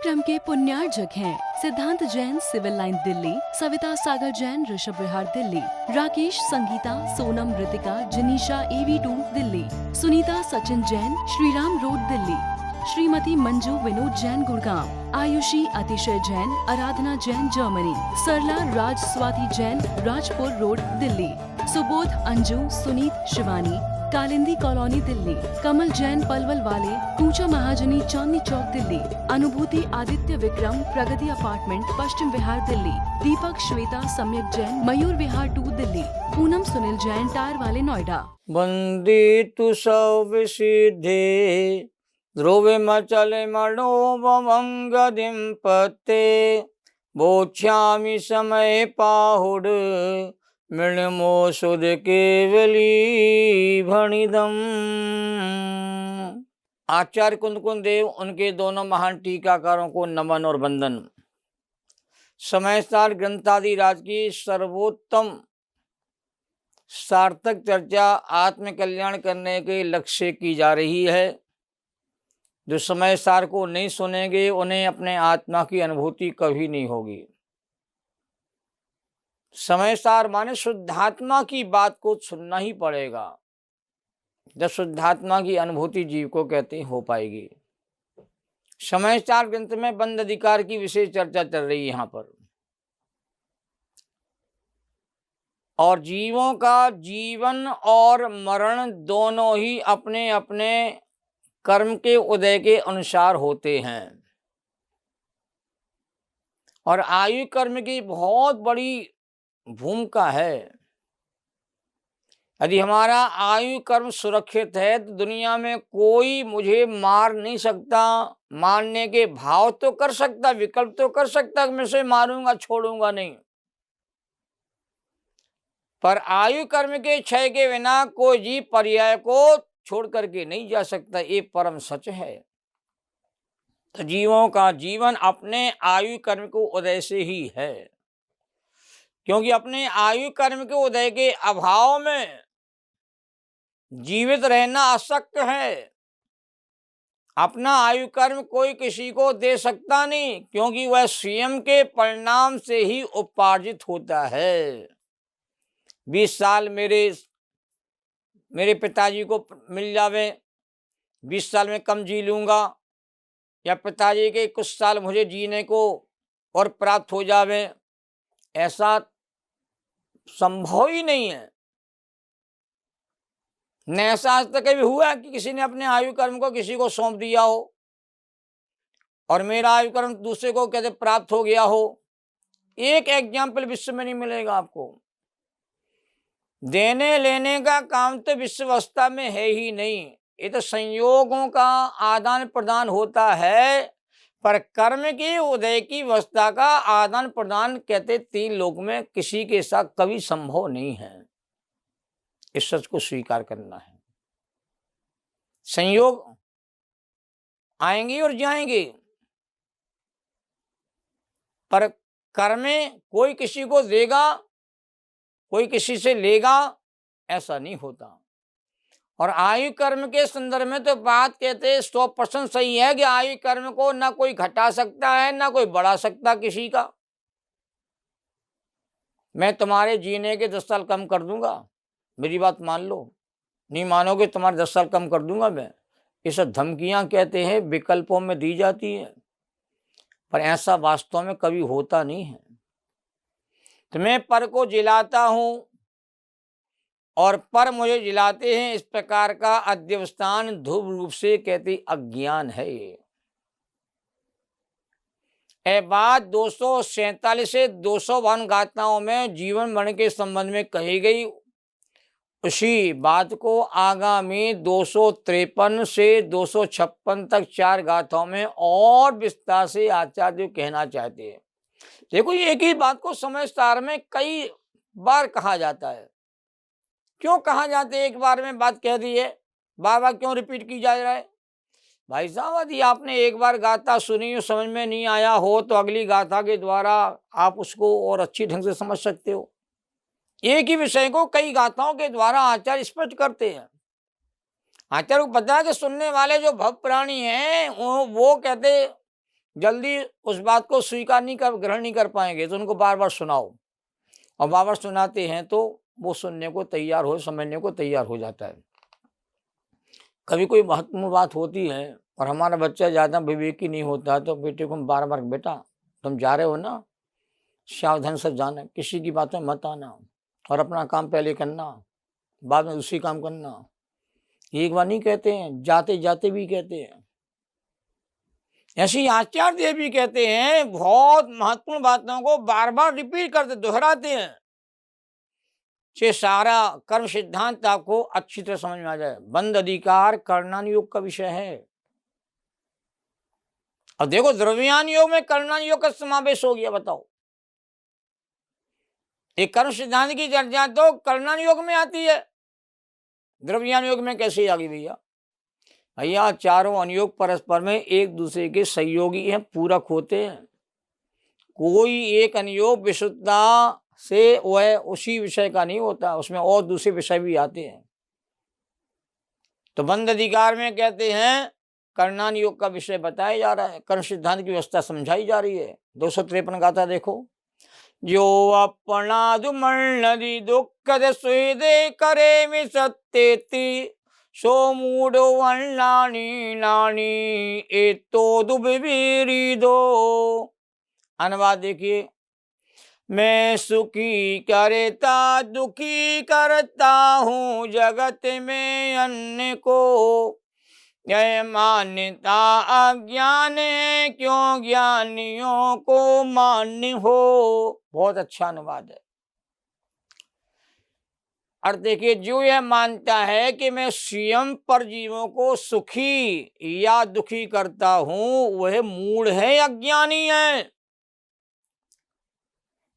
क्रम के पुण्यार्जक हैं सिद्धांत Jain civil line Delhi, Savita Sagar Jain Rishabh Vihar Delhi, Rakesh Sangeeta Sonam Ritika जनीशा AV2 Delhi, Sunita Sachin Jain Shriram road Delhi, Shrimati Manju Vinod Jain Gurgaon, Ayushi अतिशय जैन आराधना जैन जर्मनी, सरला राज स्वाति जैन राजपुर रोड दिल्ली, सुबोध अंजू सुनीत शिवानी कालिंदी कॉलोनी दिल्ली, कमल जैन पलवल वाले कूचा महाजनी चांदनी चौक दिल्ली, अनुभूति आदित्य विक्रम प्रगति अपार्टमेंट पश्चिम विहार दिल्ली, दीपक श्वेता सम्यक जैन मयूर विहार 2 दिल्ली, पूनम सुनील जैन टायर वाले नोएडा। वंदितु सौविसिद्धे ध्रुवे मचले मनोमंगदिं पते बोध्यामि समय पाहुड मृणमो सुध केवली भणिदम। आचार्य कुंद देव उनके दोनों महान टीकाकारों को नमन और वंदन। समयसार ग्रंथादि राज की सर्वोत्तम सार्थक चर्चा आत्म कल्याण करने के लक्ष्य की जा रही है। जो समय सार को नहीं सुनेंगे उन्हें अपने आत्मा की अनुभूति कभी नहीं होगी। समय सार माने शुद्धात्मा की बात को सुनना ही पड़ेगा, जब शुद्धात्मा की अनुभूति जीव को कहते हो पाएगी। समय सार ग्रंथ में बंध अधिकार की विशेष चर्चा चल रही है यहाँ पर, और जीवों का जीवन और मरण दोनों ही अपने अपने कर्म के उदय के अनुसार होते हैं, और आयु कर्म की बहुत बड़ी भूमिका है। यदि हमारा आयु कर्म सुरक्षित है तो दुनिया में कोई मुझे मार नहीं सकता। मारने के भाव तो कर सकता, विकल्प तो कर सकता कि मैं उसे मारूंगा छोड़ूंगा नहीं, पर आयु कर्म के क्षय के बिना कोई जीव पर्याय को छोड़ करके नहीं जा सकता। ये परम सच है। तो जीवों का जीवन अपने आयु कर्म को उदय से ही है, क्योंकि अपने आयु कर्म के उदय के अभाव में जीवित रहना अशक्य है। अपना आयु कर्म कोई किसी को दे सकता नहीं, क्योंकि वह स्वयं के परिणाम से ही उपार्जित होता है। 20 साल मेरे पिताजी को मिल जावे, 20 साल में कम जी लूंगा, या पिताजी के कुछ साल मुझे जीने को और प्राप्त हो जावे, ऐसा संभव ही नहीं है। न ऐसा आज तक कभी हुआ कि किसी ने अपने आयु कर्म को किसी को सौंप दिया हो और मेरा आयु कर्म दूसरे को कहते प्राप्त हो गया हो। एक एग्जाम्पल विश्व में नहीं मिलेगा आपको। देने लेने का काम तो विश्व अवस्था में है ही नहीं, ये तो संयोगों का आदान प्रदान होता है, पर कर्म की उदय की अवस्था का आदान प्रदान कहते 3 लोक में किसी के साथ कभी संभव नहीं है। इस सच को स्वीकार करना है। संयोग आएंगे और जाएंगे, पर कर्म में कोई किसी को देगा, कोई किसी से लेगा, ऐसा नहीं होता। और आयु कर्म के संदर्भ में तो बात कहते 100% सही है कि आयु कर्म को ना कोई घटा सकता है ना कोई बढ़ा सकता किसी का। मैं तुम्हारे जीने के 10 साल कम कर दूंगा, मेरी बात मान लो, नहीं मानोगे तुम्हारे 10 साल कम कर दूंगा मैं। ये सब धमकियां कहते हैं विकल्पों में दी जाती है, पर ऐसा वास्तव में कभी होता नहीं है। तो मैं पर को जिलाता हूं और पर मुझे जिलाते हैं, इस प्रकार का अध्यवस्थान ध्रुव रूप से कहते अज्ञान है। ये बात 247 से 252 गाथाओं में जीवन मरण के संबंध में कही गई। उसी बात को आगामी 253 से 256 तक 4 गाथाओं में और विस्तार से आचार्य कहना चाहते हैं। देखो, एक ही बात को समय सार में कई बार कहा जाता है। क्यों कहा जाता है? एक बार में बात कह दी है, बार बार क्यों रिपीट की जा रहा है? भाई साहब, यदि आपने एक बार गाथा सुनी और समझ में नहीं आया हो तो अगली गाथा के द्वारा आप उसको और अच्छी ढंग से समझ सकते हो। एक ही विषय को कई गाथाओं के द्वारा आचार्य स्पष्ट करते हैं। आचार्य को पता है कि सुनने वाले जो भव प्राणी हैं वो कहते जल्दी उस बात को स्वीकार नहीं कर ग्रहण नहीं कर पाएंगे, तो उनको बार बार सुनाओ, और बार बार सुनाते हैं तो वो सुनने को तैयार हो, समझने को तैयार हो जाता है। कभी कोई महत्वपूर्ण बात होती है और हमारा बच्चा ज़्यादा विवेकी नहीं होता, तो बेटे को हम बार बार, बेटा तुम जा रहे हो ना, सावधान से जाना, किसी की बातों में मत आना, और अपना काम पहले करना, बाद में दूसरी काम करना। एक बार नहीं कहते हैं, जाते जाते भी कहते हैं। ऐसी आचार्य देव भी कहते हैं, बहुत महत्वपूर्ण बातों को बार बार रिपीट करते, दोहराते हैं, से सारा कर्म सिद्धांत आपको अच्छी तरह समझ में आ जाए। बंध अधिकार कर्णान योग का विषय है। अब देखो, द्रव्यान योग में कर्णान योग का समावेश हो गया। बताओ, एक कर्म सिद्धांत की चर्चा तो कर्णान योग में आती है, द्रव्यान योग में कैसे आ गई भैया? भैया चारों अनुयोग परस्पर में एक दूसरे के सहयोगी हैं, पूरक होते हैं। कोई एक अनुयोग विशुद्धता से वह उसी विषय का नहीं होता, उसमें और दूसरे विषय भी आते हैं। तो बंध अधिकार में कहते हैं कर्णान योग का विषय बताया जा रहा है, कर्म सिद्धांत की व्यवस्था समझाई जा रही है। 253 गाथा देखो। जो अपना दुमर्णदि दुख सुहृदे करे में सत्येति सो मूढ़ो वल्लानी नानी एतो दुबिरी दो। अनुवाद देखिए। मैं सुखी करता दुखी करता हूँ जगत में अन्य को, यह मान्यता अज्ञान है क्यों ज्ञानियों को मान्य हो। बहुत अच्छा अनुवाद है। और देखिए, जो यह मानता है कि मैं स्वयं पर जीवों को सुखी या दुखी करता हूं, वह मूढ़ है, अज्ञानी है।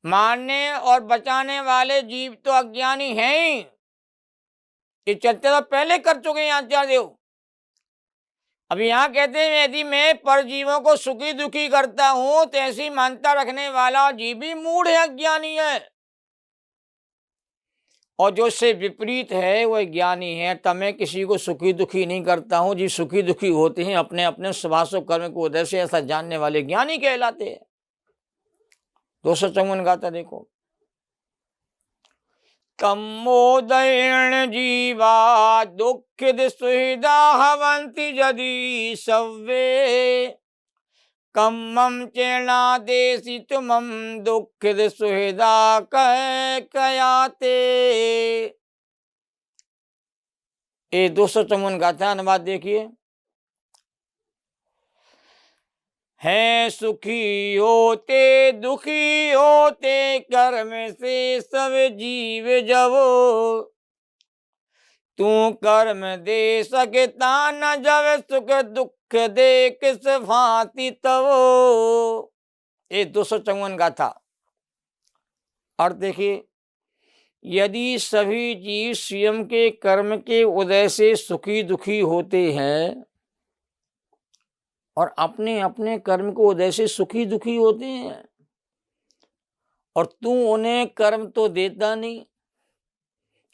मारने और बचाने वाले जीव तो अज्ञानी हैं ही। ये चर्चा तो पहले कर चुके हैं आचार्य देव। अब यहाँ कहते हैं यदि मैं परजीवों को सुखी दुखी करता हूं तो ऐसी मान्यता रखने वाला जीव भी मूढ़ है, अज्ञानी है। और जो इससे विपरीत है वह ज्ञानी है। तब मैं किसी को सुखी दुखी नहीं करता हूं। जी सुखी दुखी होते हैं अपने अपने स्वभाव कर्म को उदय से, ऐसा जानने वाले ज्ञानी कहलाते हैं। 254 गाथा देखो। कम्मोदयेन जीवा दुःखित सुहृदा हवन्ति यदि सव्ये, कम्मं चेणादेशितुमं दुःखित सुहृदा कह कयाते। ये 254 गाथा अनुवाद देखिए। हैं सुखी होते दुखी होते कर्म से सब जीव जबो, तू कर्म दे सकता न जब सुख दुख दे किस भांति तवो। ये 254 गाथा। और देखिए, यदि सभी जीव स्वयं के कर्म के उदय से सुखी दुखी होते हैं और अपने अपने कर्म को उदय से सुखी दुखी होते हैं, और तू उन्हें कर्म तो देता नहीं,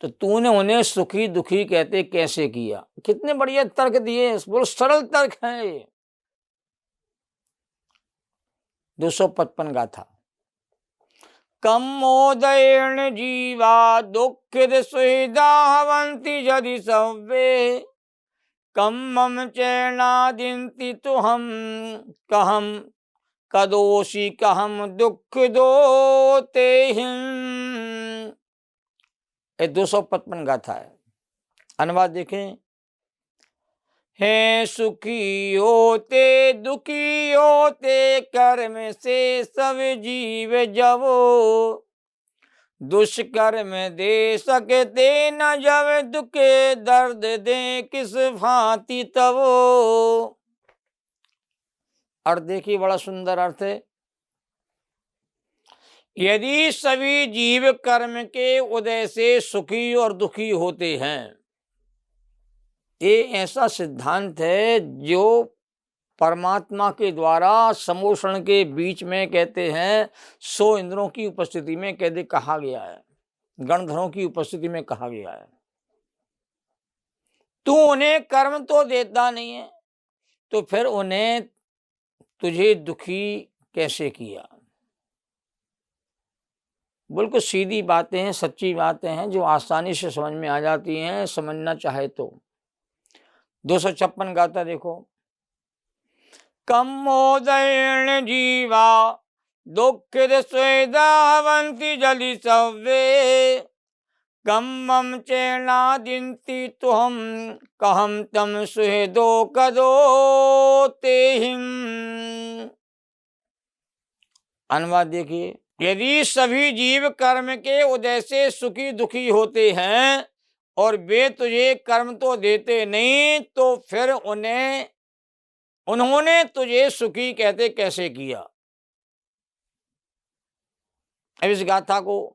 तो तूने उन्हें सुखी दुखी कहते कैसे किया? कितने बढ़िया तर्क दिए, बहुत सरल तर्क है ये। 255 गाथा। कम्मोदयेन जीवा दुःखित सुहृदा हवन्ति यदि सव्ये, कम्मं चेणादिन्ति तुहं कहं कदोषि कहं दुःख दोते हिं। 255 गाथा है। अनुवाद देखें। हैं सुखी होते दुखी होते कर्म से सब जीव जबो, दुष्कर्म दे सकते न जब दुखे दर्द दे किस भांति तवो। और देखिए, बड़ा सुंदर अर्थ है। यदि सभी जीव कर्म के उदय से सुखी और दुखी होते हैं, ये ऐसा सिद्धांत है जो परमात्मा के द्वारा समोषण के बीच में कहते हैं 100 इंद्रों की उपस्थिति में कहते कहा गया है, गणधरों की उपस्थिति में कहा गया है। तू उन्हें कर्म तो देता नहीं है, तो फिर उन्हें तुझे दुखी कैसे किया। बिल्कुल सीधी बातें हैं, सच्ची बातें हैं जो आसानी से समझ में आ जाती हैं, समझना चाहे तो। 256 गाता देखो। कम मोदयन जीवा दुखित स्वेदावंती जलि सव्वे कम्मम चेना दिंती तुहम कहम तम सुहदो कदो तेहिम। अनुवाद देखिए। यदि सभी जीव कर्म के उदय से सुखी दुखी होते हैं और वे तुझे कर्म तो देते नहीं, तो फिर उन्होंने तुझे सुखी कहते कैसे किया। अब इस गाथा को,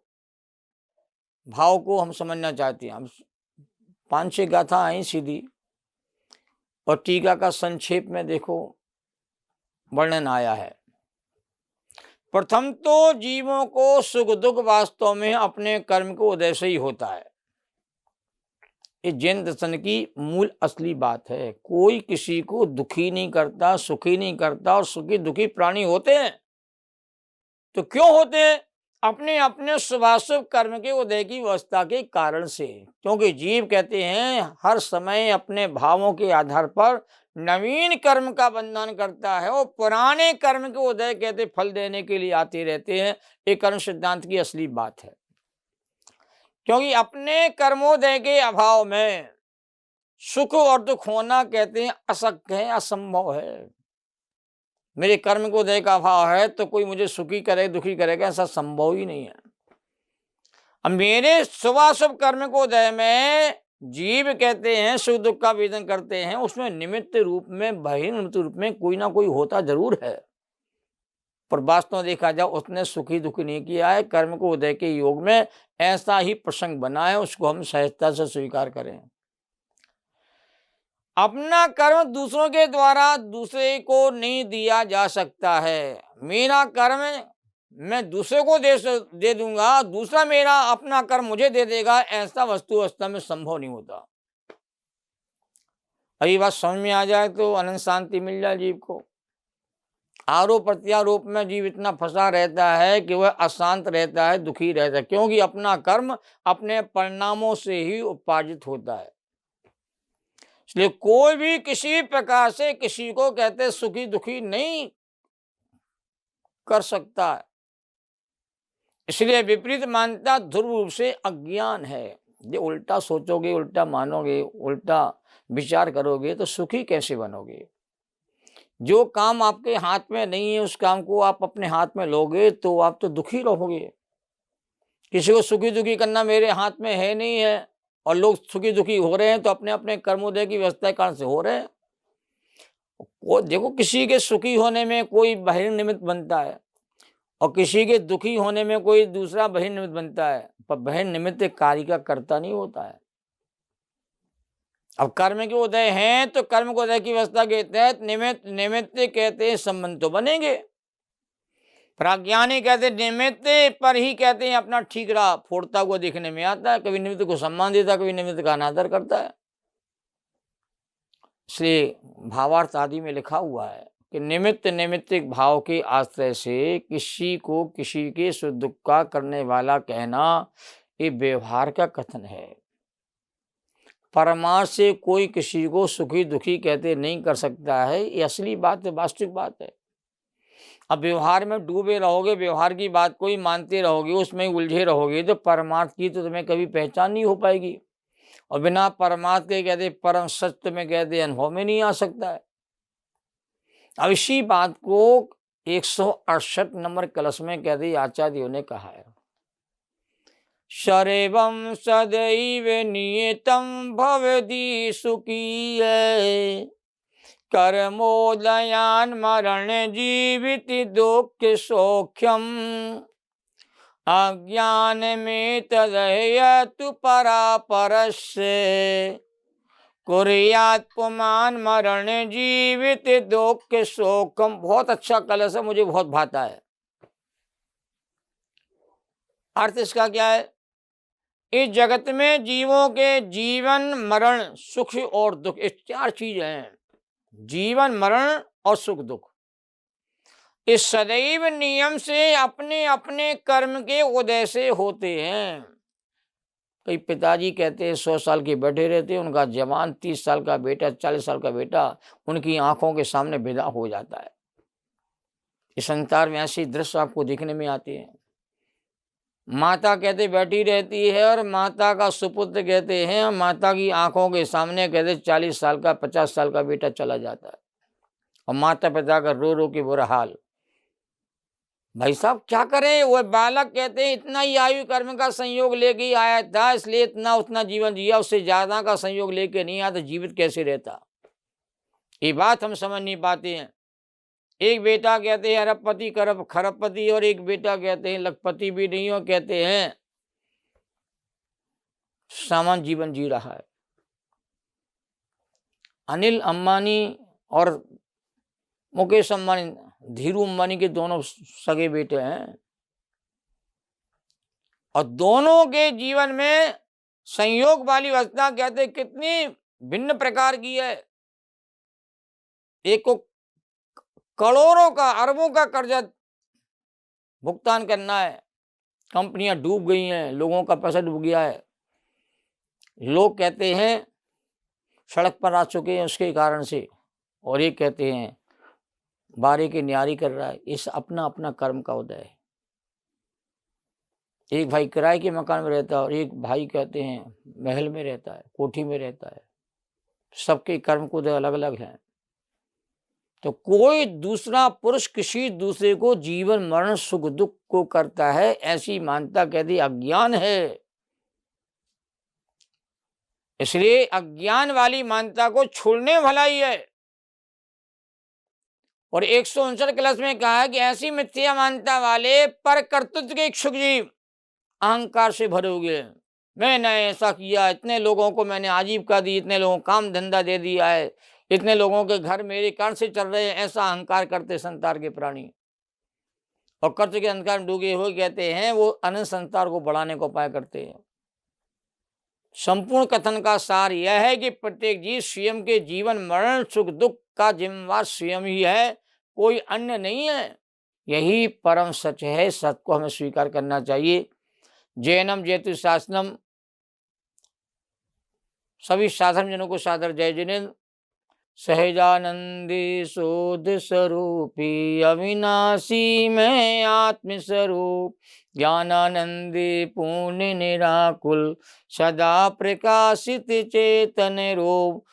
भाव को हम समझना चाहते हैं। हम 5-6 गाथा आई सीधी और टीका का संक्षेप में देखो वर्णन आया है। प्रथम तो जीवों को सुख दुख वास्तव में अपने कर्म को उदय से ही होता है। ये जैन दर्शन की मूल असली बात है। कोई किसी को दुखी नहीं करता, सुखी नहीं करता। और सुखी दुखी प्राणी होते हैं तो क्यों होते हैं? अपने अपने शुभाशुभ कर्म के उदय की व्यवस्था के कारण से। क्योंकि जीव कहते हैं हर समय अपने भावों के आधार पर नवीन कर्म का बंधन करता है और पुराने कर्म के उदय कहते फल देने के लिए आते रहते हैं। ये कर्म सिद्धांत की असली बात है। क्योंकि अपने कर्मोदय के अभाव में सुख और दुख होना कहते हैं अशक्य है, असंभव है। मेरे कर्म को उदय का अभाव है तो कोई मुझे सुखी करे दुखी करेगा, ऐसा संभव ही नहीं है। अब मेरे शुभाशुभ कर्म को उदय में जीव कहते हैं सुख दुख का वेदन करते हैं, उसमें निमित्त रूप में बहिर्निमित्त रूप में कोई ना कोई होता जरूर है। पर वास्तव में देखा जाए उसने सुखी दुखी नहीं किया है। कर्म को उदय के योग में ऐसा ही प्रसंग बना है, उसको हम सहजता से स्वीकार करें। अपना कर्म दूसरों के द्वारा दूसरे को नहीं दिया जा सकता है। मेरा कर्म मैं दूसरे को दे दूंगा, दूसरा मेरा अपना कर्म मुझे दे देगा, ऐसा वस्तु अवस्था में संभव नहीं होता। अभी बात समझ में आ जाए तो अनंत शांति मिल जाए जीव को। आरोप प्रत्यारोप में जीव इतना फंसा रहता है कि वह अशांत रहता है, दुखी रहता है। क्योंकि अपना कर्म अपने परिणामों से ही उपार्जित होता है। इसलिए कोई भी किसी प्रकार से किसी को कहते सुखी दुखी नहीं कर सकता है। इसलिए विपरीत मान्यता ध्रुव रूप से अज्ञान है। ये उल्टा सोचोगे, उल्टा मानोगे, उल्टा विचार करोगे तो सुखी कैसे बनोगे। जो काम आपके हाथ में नहीं है उस काम को आप अपने हाथ में लोगे तो आप तो दुखी रहोगे। किसी को सुखी दुखी करना मेरे हाथ में है नहीं है और लोग सुखी दुखी हो रहे हैं तो अपने अपने कर्मोदय की व्यवस्था के कारण से हो रहे हैं। वो देखो, किसी के सुखी होने में कोई बहिर्निमित्त बनता है और किसी के दुखी होने में कोई दूसरा बहिर्निमित्त बनता है, पर बहिर्निमित्त कार्य का कर्ता नहीं होता है। अब कर्म के उदय हैं तो कर्म के उदय की व्यवस्था के तहत निमित्त कहते हैं संबंध तो बनेंगे। प्राज्ञानी कहते निमित्त पर ही कहते हैं अपना ठीक रहा फोड़ता हुआ देखने में आता है। कभी निमित्त को सम्मान देता, कभी निमित्त का अनादर करता है। इसलिए भावार्थ आदि में लिखा हुआ है कि निमित्त भाव के आश्रय से किसी को किसी के सुख दुख का करने वाला कहना ये व्यवहार का कथन है। परमार्थ से कोई किसी को सुखी दुखी कहते नहीं कर सकता है। ये असली बात है, वास्तविक बात है। अब व्यवहार में डूबे रहोगे, व्यवहार की बात कोई मानते रहोगे, उसमें उलझे रहोगे तो परमार्थ की तो तुम्हें कभी पहचान नहीं हो पाएगी। और बिना परमार्थ के कहते परम सत्य में कहते अनुभव में नहीं आ सकता है। अब इसी बात को 168 नंबर कलश में कहते आचार्यों ने कहा है, सर्वं सदैव नियतं भवति सुखी कर्मोदयान मरण जीवित दुख सौख्यम अज्ञान में तदयतु परापरस्य कुर्यात् पुमान मरण जीवित दुख शोकम। बहुत अच्छा कलश है, मुझे बहुत भाता है। अर्थ इसका क्या है? इस जगत में जीवों के जीवन मरण सुख और दुख, ये 4 चीज हैं। जीवन मरण और सुख दुख, इस सदैव नियम से अपने अपने कर्म के उदय से होते हैं। कई पिताजी कहते हैं 100 साल के बैठे रहते हैं, उनका जवान 30 साल का बेटा, 40 साल का बेटा उनकी आंखों के सामने विदा हो जाता है। इस संसार में ऐसे दृश्य आपको देखने में आते हैं। माता कहते बैठी रहती है और माता का सुपुत्र कहते हैं, माता की आंखों के सामने कहते 40 साल का 50 साल का बेटा चला जाता है और माता पिता का रो रो के बुरा हाल। भाई साहब क्या करें, वह बालक कहते हैं इतना ही आयु कर्म का संयोग लेके ही आया था, इसलिए इतना उतना जीवन जिया, उससे ज्यादा का संयोग लेके नहीं आया तो जीवित कैसे रहता। ये बात हम समझ नहीं पाते हैं। एक बेटा कहते हैं अरबपति खरबपति और एक बेटा कहते हैं लखपति भी नहीं हो, कहते हैं सामान्य जीवन जी रहा है। अनिल अंबानी और मुकेश अंबानी, धीरू अंबानी के दोनों सगे बेटे हैं और दोनों के जीवन में संयोग वाली अवस्था कहते कितनी भिन्न प्रकार की है। एक को करोड़ों का अरबों का कर्जा भुगतान करना है, कंपनियां डूब गई हैं, लोगों का पैसा डूब गया है, लोग कहते हैं सड़क पर आ चुके हैं उसके कारण से, और एक कहते हैं बारे की न्यारी कर रहा है। इस अपना अपना कर्म का उदय है। एक भाई किराए के मकान में रहता है और एक भाई कहते हैं महल में रहता है, कोठी में रहता है। सबके कर्म को उदय अलग अलग हैं। तो कोई दूसरा पुरुष किसी दूसरे को जीवन मरण सुख दुख को करता है, ऐसी मानता कहती अज्ञान है। इसलिए अज्ञान वाली मानता को छोड़ने भलाई है। और 159 क्लास में कहा है कि ऐसी मिथ्या मानता वाले पर कर्तृत्व के इच्छुक जीव अहंकार से भरे हुए हैं। मैंने ऐसा किया, इतने लोगों को मैंने आजीविका दी, इतने लोगों को काम धंधा दे दिया है, इतने लोगों के घर मेरे कारण से चल रहे हैं, ऐसा अहंकार करते संसार के प्राणी। और कर्तव्य के अंधकार में डूबे हुए कहते हैं वो अनंत संसार को बढ़ाने को उपाय करते हैं। संपूर्ण कथन का सार यह है कि प्रत्येक जीव स्वयं के जीवन मरण सुख दुख का जिम्मेवार स्वयं ही है, कोई अन्य नहीं है। यही परम सच है। सत्य को हमें स्वीकार करना चाहिए। जैनम जयतु शासनम। सभी साधारण जनों को सादर जय जिनेन्द्र। सहजानंदी शोध स्वरूपी अविनाशी मैं आत्म स्वरूप, ज्ञानानंदी पूर्ण निराकुल सदा प्रकाशित चेतन रूप।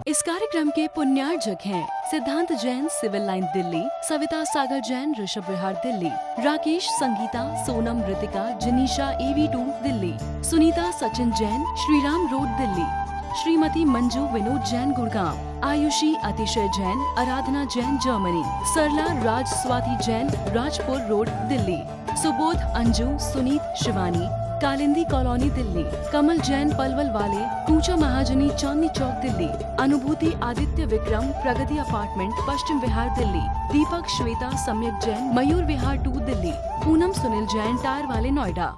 इस कार्यक्रम के पुण्यार्जक हैं सिद्धांत Jain civil line Delhi, Savita Sagar Jain Rishabh Vihar Delhi, Rakesh Sangeeta Sonam Ritika जनीशा AV2 Delhi, Sunita Sachin Jain Shriram road Delhi, Shrimati Manju Vinod Jain Gurgaon, Ayushi अतिशय जैन आराधना जैन जर्मनी, सरला राज स्वाति जैन राजपुर रोड दिल्ली, सुबोध अंजू सुनीत शिवानी कालिंदी कॉलोनी दिल्ली, कमल जैन पलवल वाले कूचा महाजनी चांदनी चौक दिल्ली, अनुभूति आदित्य विक्रम प्रगति अपार्टमेंट पश्चिम विहार दिल्ली, दीपक श्वेता सम्यक जैन मयूर विहार 2 दिल्ली, पूनम सुनील जैन टायर वाले नोएडा।